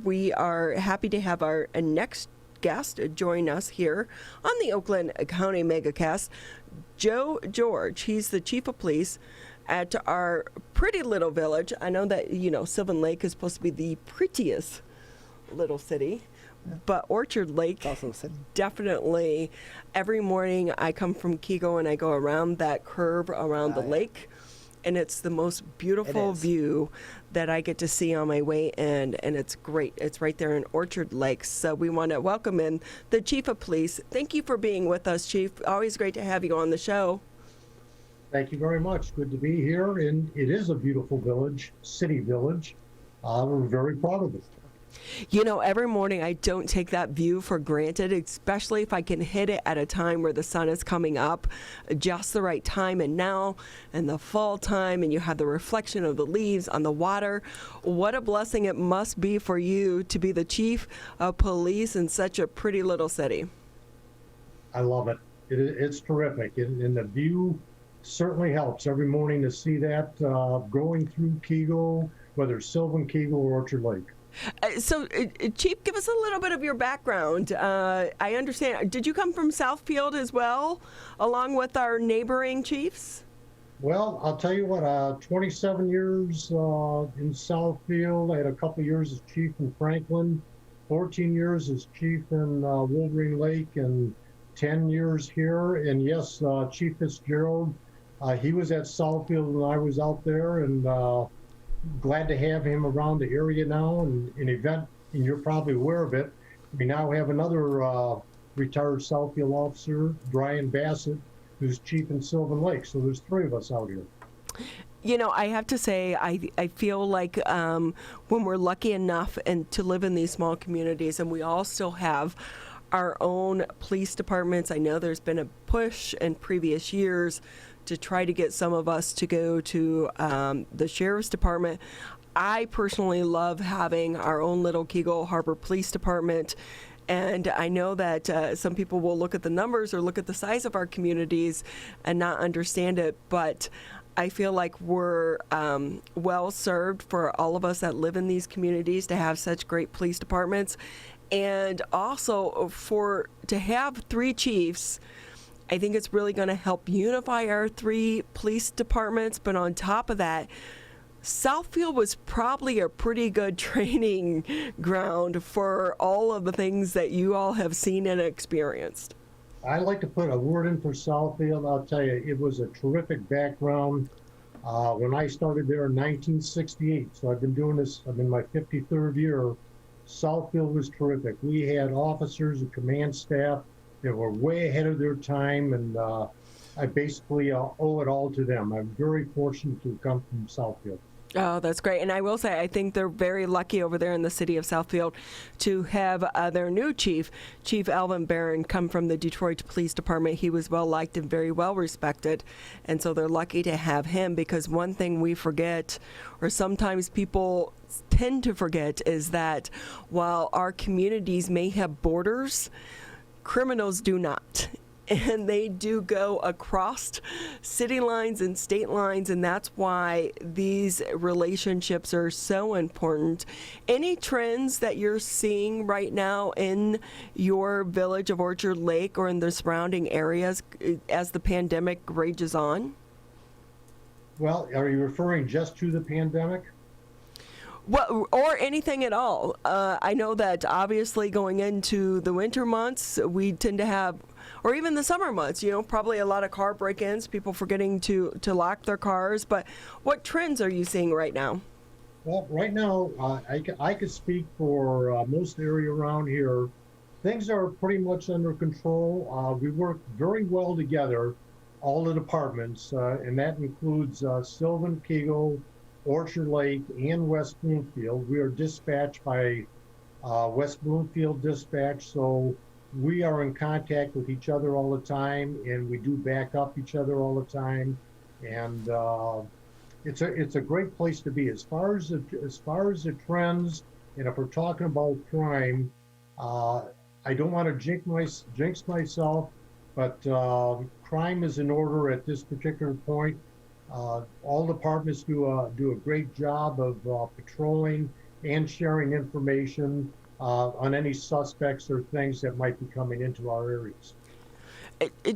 We are happy to have our next guest join us here on the Oakland County MegaCast, Joe George. He's the chief of police at our pretty little village. I know that, Sylvan Lake is supposed to be the prettiest little city, but Orchard Lake, also a city. Definitely. Every morning I come from Kego and I go around that curve around the lake. And it's the most beautiful view that I get to see on my way in, and it's great. It's right there in Orchard Lake. So we want to welcome in the Chief of Police. Thank you for being with us, Chief. Always great to have you on the show. Thank you very much. Good to be here. And it is a beautiful village, city village. We're very proud of it. Every morning I don't take that view for granted, especially if I can hit it at a time where the sun is coming up just the right time. And now in the fall time, and you have the reflection of the leaves on the water. What a blessing it must be for you to be the chief of police in such a pretty little city. I love it. It's terrific. And the view certainly helps every morning to see that going through Kego, whether it's Sylvan, Kego, or Orchard Lake. So, Chief, give us a little bit of your background. I understand. Did you come from Southfield as well, along with our neighboring chiefs? Well, I'll tell you what, 27 years in Southfield. I had a couple years as chief in Franklin, 14 years as chief in Wolverine Lake, and 10 years here. And yes, Chief Fitzgerald, he was at Southfield when I was out there, and glad to have him around the area now. And an event, and you're probably aware of it, we now have another retired Southfield officer, Brian Bassett, who's chief in Sylvan Lake. So there's three of us out here. I have to say, I feel like when we're lucky enough and to live in these small communities, and we all still have our own police departments. I know there's been a push in previous years to try to get some of us to go to the sheriff's department. I personally love having our own little Kego Harbor Police Department. And I know that some people will look at the numbers or look at the size of our communities and not understand it, but I feel like we're well served for all of us that live in these communities to have such great police departments. And also to have three chiefs, I think it's really going to help unify our three police departments. But on top of that, Southfield was probably a pretty good training ground for all of the things that you all have seen and experienced. I'd like to put a word in for Southfield. I'll tell you, it was a terrific background. When I started there in 1968, so I've been doing this, I'm in my 53rd year, Southfield was terrific. We had officers and command staff that were way ahead of their time, and I basically owe it all to them. I'm very fortunate to come from Southfield. Oh, that's great. And I will say, I think they're very lucky over there in the city of Southfield to have their new chief, Chief Alvin Barron, come from the Detroit Police Department. He was well liked and very well respected. And so they're lucky to have him, because one thing we forget, or sometimes people tend to forget, is that while our communities may have borders, criminals do not. And they do go across city lines and state lines, and that's why these relationships are so important. Any trends that you're seeing right now in your village of Orchard Lake or in the surrounding areas as the pandemic rages on? Well, are you referring just to the pandemic? Well, or anything at all. I know that obviously going into the winter months, we tend to have, or even the summer months, probably a lot of car break-ins, people forgetting to lock their cars. But what trends are you seeing right now? Well, right now, I could speak for most area around here. Things are pretty much under control. We work very well together, all the departments, and that includes Sylvan, Kego, Orchard Lake, and West Bloomfield. We are dispatched by West Bloomfield Dispatch, so we are in contact with each other all the time, and we do back up each other all the time. And it's a great place to be. As far as the trends, and if we're talking about crime, I don't want to jinx myself, but crime is in order at this particular point. All departments do a great job of patrolling and sharing information on any suspects or things that might be coming into our areas.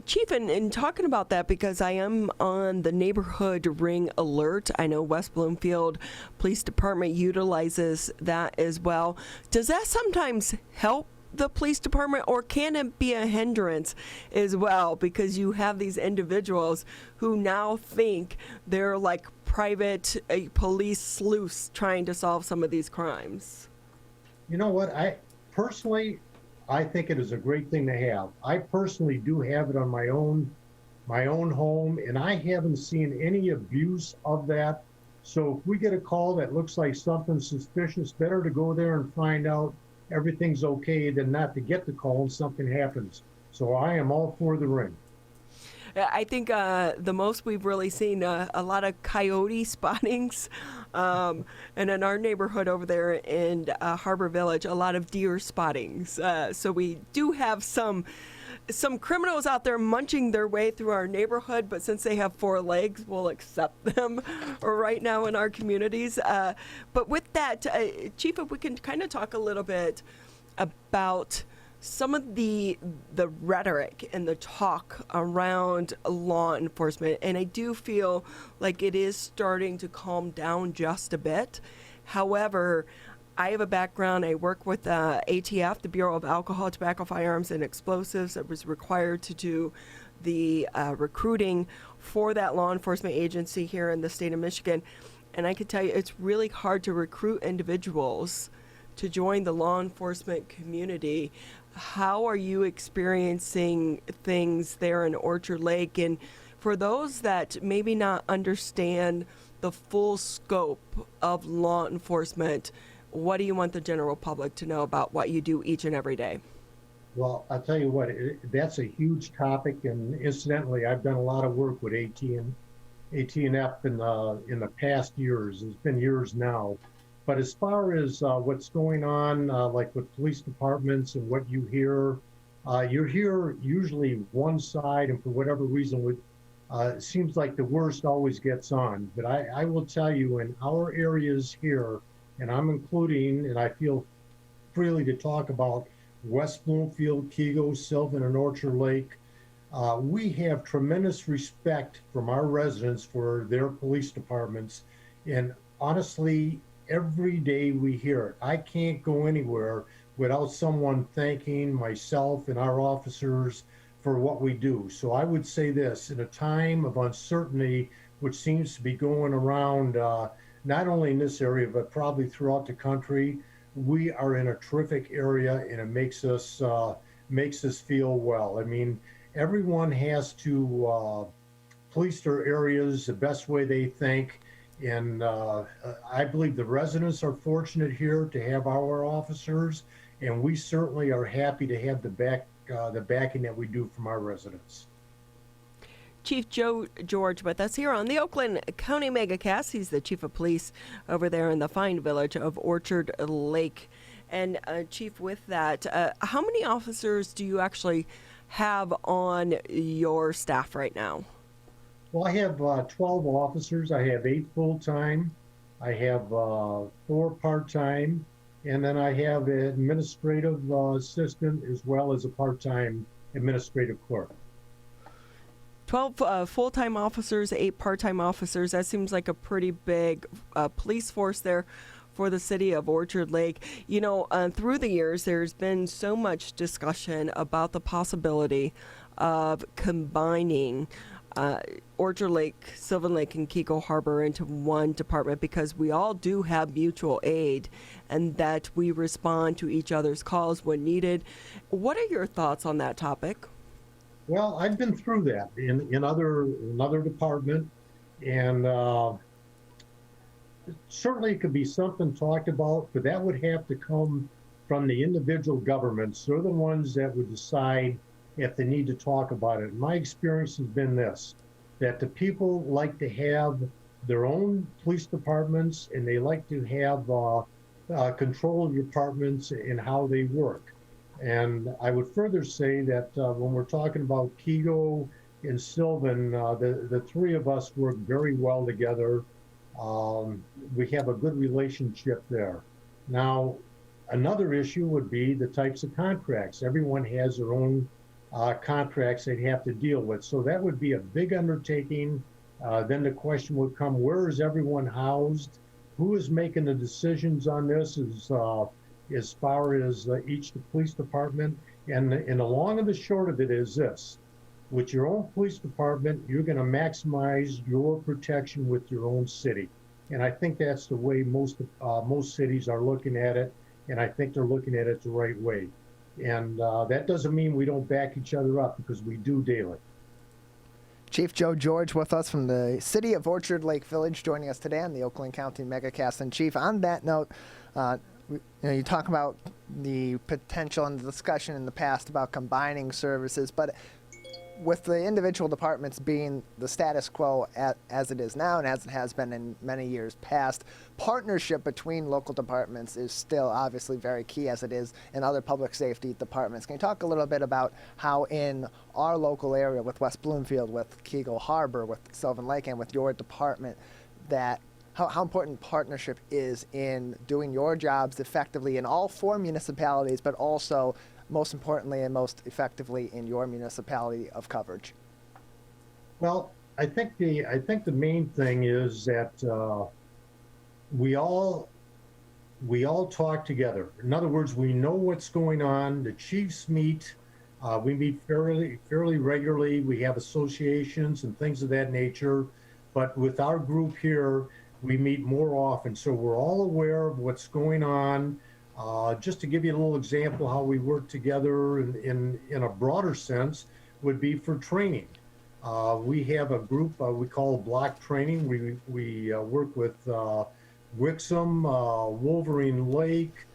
Chief, in talking about that, because I am on the neighborhood ring alert, I know West Bloomfield Police Department utilizes that as well. Does that sometimes help the police department, or can it be a hindrance as well? Because you have these individuals who now think they're like private police sleuths trying to solve some of these crimes. You know what? I think it is a great thing to have. I personally do have it on my own home, and I haven't seen any abuse of that. So if we get a call that looks like something suspicious, better to go there and find out everything's okay than not to get the call and something happens. So I am all for the ring. I think the most we've really seen a lot of coyote spottings, and in our neighborhood over there in Harbor Village, a lot of deer spottings. So we do have some criminals out there munching their way through our neighborhood, but since they have four legs, we'll accept them right now in our communities. But with that, Chief, if we can kind of talk a little bit about some of the rhetoric and the talk around law enforcement, and I do feel like it is starting to calm down just a bit. However, I have a background. I work with ATF, the Bureau of Alcohol, Tobacco, Firearms, and Explosives. I was required to do the recruiting for that law enforcement agency here in the state of Michigan. And I can tell you, it's really hard to recruit individuals to join the law enforcement community. How are you experiencing things there in Orchard Lake? And for those that maybe not understand the full scope of law enforcement, what do you want the general public to know about what you do each and every day? Well, I'll tell you what, that's a huge topic, and incidentally, I've done a lot of work with AT&F in the past years. It's been years now. But as far as what's going on, like with police departments and what you hear usually one side, and for whatever reason, it seems like the worst always gets on. But I will tell you, in our areas here, and I'm including, and I feel freely to talk about West Bloomfield, Kego, Sylvan, and Orchard Lake, we have tremendous respect from our residents for their police departments. And honestly, every day we hear it. I can't go anywhere without someone thanking myself and our officers for what we do. So I would say this, in a time of uncertainty, which seems to be going around, not only in this area, but probably throughout the country, we are in a terrific area, and it makes us feel well. I mean, everyone has to police their areas the best way they think. And I believe the residents are fortunate here to have our officers, and we certainly are happy to have the backing that we do from our residents. Chief Joe George with us here on the Oakland County Megacast. He's the chief of police over there in the fine village of Orchard Lake. And Chief, with that, how many officers do you actually have on your staff right now? Well, I have 12 officers. I have 8 full-time. I have 4 part-time. And then I have an administrative assistant as well as a part-time administrative clerk. 12 full-time officers, 8 part-time officers. That seems like a pretty big police force there for the city of Orchard Lake. You know, through the years, there's been so much discussion about the possibility of combining Orchard Lake, Sylvan Lake, and Kego Harbor into one department, because we all do have mutual aid and that we respond to each other's calls when needed. What are your thoughts on that topic? Well, I've been through that in another department, and certainly it could be something talked about, but that would have to come from the individual governments. They're the ones that would decide if they need to talk about it. My experience has been this, that the people like to have their own police departments, and they like to have control of departments and how they work. And I would further say that when we're talking about Kego and Sylvan, the three of us work very well together. We have a good relationship there. Now, another issue would be the types of contracts. Everyone has their own contracts they'd have to deal with. So that would be a big undertaking. Then the question would come, where is everyone housed? Who is making the decisions on this as far as each police department? And the long and the short of it is this. With your own police department, you're going to maximize your protection with your own city. And I think that's the way most cities are looking at it. And I think they're looking at it the right way. And that doesn't mean we don't back each other up, because we do daily. Chief Joe George with us from the city of Orchard Lake Village, joining us today on the Oakland County Megacast. And Chief, on that note, you talk about the potential and the discussion in the past about combining services, but with the individual departments being the status quo as it is now and as it has been in many years past, partnership between local departments is still obviously very key, as it is in other public safety departments. Can you talk a little bit about how in our local area with West Bloomfield, with Keagle Harbor, with Sylvan Lake, and with your department, that how important partnership is in doing your jobs effectively in all four municipalities, but also most importantly and most effectively in your municipality of coverage? Well, I think the main thing is that we all talk together. In other words, we know what's going on. The chiefs meet. We meet fairly regularly. We have associations and things of that nature. But with our group here, we meet more often. So we're all aware of what's going on. Just to give you a little example how we work together in a broader sense would be for training. We have a group we call block training. We work with Wixom, Wolverine Lake,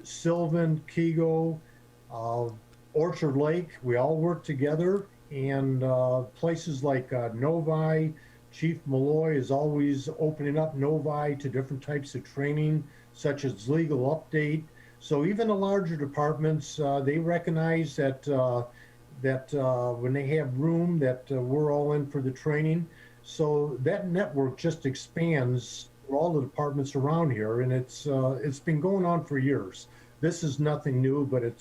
Sylvan, Keagle, Orchard Lake. We all work together, and places like Novi. Chief Malloy is always opening up Novi to different types of training, such as legal update. So even the larger departments, they recognize that when they have room, that we're all in for the training. So that network just expands for all the departments around here, and it's been going on for years. This is nothing new, but it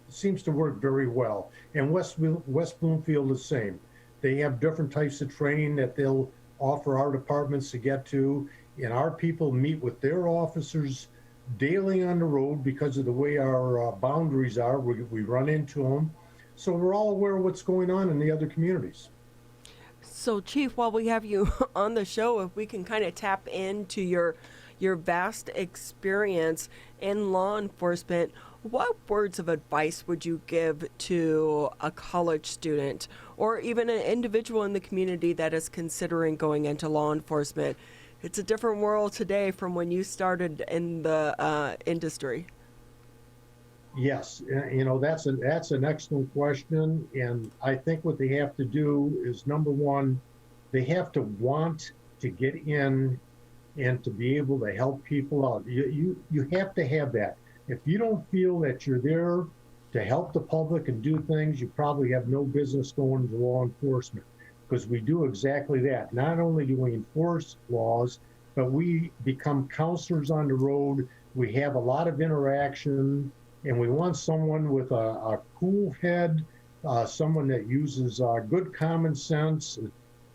seems to work very well. And West Bloomfield the same. They have different types of training that they'll offer our departments to get to, and our people meet with their officers daily on the road because of the way our boundaries are. We run into them. So we're all aware of what's going on in the other communities. So, Chief, while we have you on the show, if we can kind of tap into your vast experience in law enforcement, what words of advice would you give to a college student or even an individual in the community that is considering going into law enforcement? It's a different world today from when you started in the industry. Yes, that's an excellent question, and I think what they have to do is, number one, they have to want to get in and to be able to help people out. You have to have that. If you don't feel that you're there to help the public and do things, you probably have no business going to law enforcement, because we do exactly that. Not only do we enforce laws, but we become counselors on the road. We have a lot of interaction, and we want someone with a cool head, someone that uses good common sense.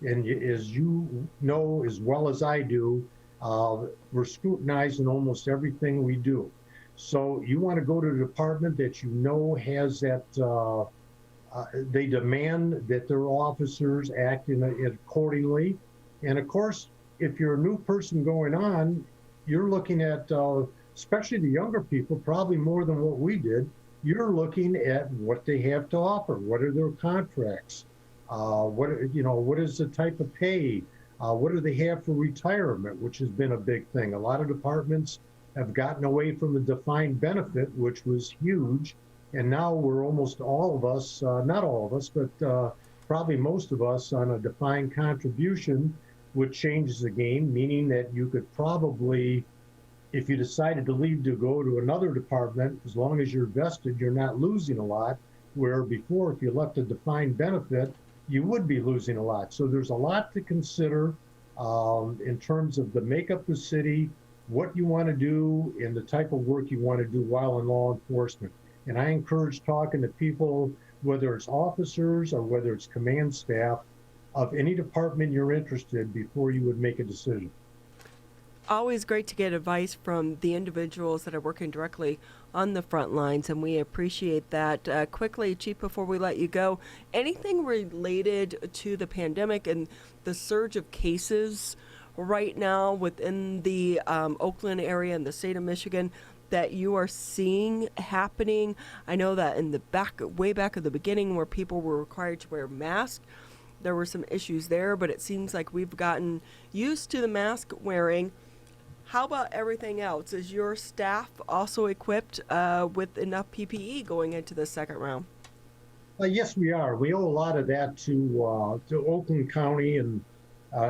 And as you know as well as I do, we're scrutinizing almost everything we do. So you want to go to a department that you know has that, they demand that their officers act accordingly. And of course, if you're a new person going on, you're looking at, especially the younger people, probably more than what we did, you're looking at what they have to offer. What are their contracts? What is the type of pay? What do they have for retirement, which has been a big thing. A lot of departments have gotten away from the defined benefit, which was huge. And now we're almost all of us, not all of us, but probably most of us on a defined contribution, which changes the game, meaning that you could probably, if you decided to leave to go to another department, as long as you're vested, you're not losing a lot, where before, if you left a defined benefit, you would be losing a lot. So there's a lot to consider in terms of the makeup of the city, what you want to do and the type of work you want to do while in law enforcement. And I encourage talking to people, whether it's officers or whether it's command staff of any department you're interested before you would make a decision. Always great to get advice from the individuals that are working directly on the front lines, and we appreciate that. Quickly, Chief, before we let you go, anything related to the pandemic and the surge of cases right now within the Oakland area and the state of Michigan that you are seeing happening? I know that in the way back at the beginning, where people were required to wear masks, there were some issues there, but it seems like we've gotten used to the mask wearing. How about everything else? Is your staff also equipped with enough PPE going into the second round? Yes, we are. We owe a lot of that to Oakland County and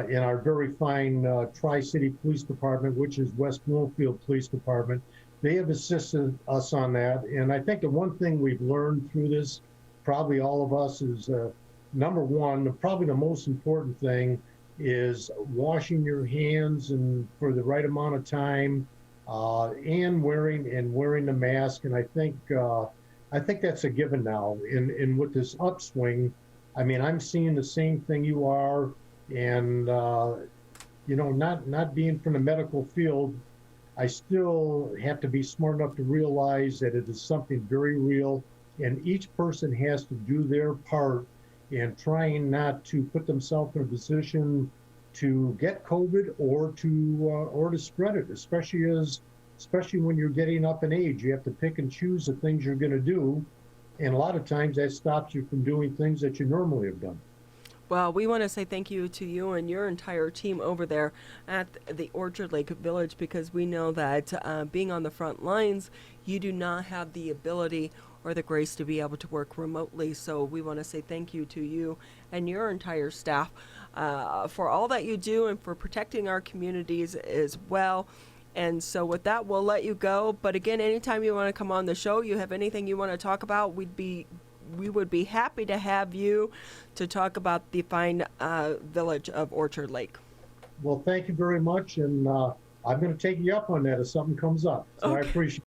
in our very fine Tri-City Police Department, which is West Bloomfield Police Department. They have assisted us on that. And I think the one thing we've learned through this, probably all of us, is number one, probably the most important thing is washing your hands and for the right amount of time, and wearing the mask. And I think that's a given now. And with this upswing, I mean, I'm seeing the same thing you are. And not being from the medical field, I still have to be smart enough to realize that it is something very real, and each person has to do their part in trying not to put themselves in a position to get COVID or to spread it, especially when you're getting up in age. You have to pick and choose the things you're going to do, and a lot of times that stops you from doing things that you normally have done. Well, we want to say thank you to you and your entire team over there at the Orchard Lake Village, because we know that being on the front lines, you do not have the ability or the grace to be able to work remotely. So we want to say thank you to you and your entire staff for all that you do and for protecting our communities as well. And so with that, we'll let you go. But again, anytime you want to come on the show, you have anything you want to talk about, we would be happy to have you to talk about the fine village of Orchard Lake. Well, thank you very much. And I'm going to take you up on that if something comes up. So Okay. I appreciate it.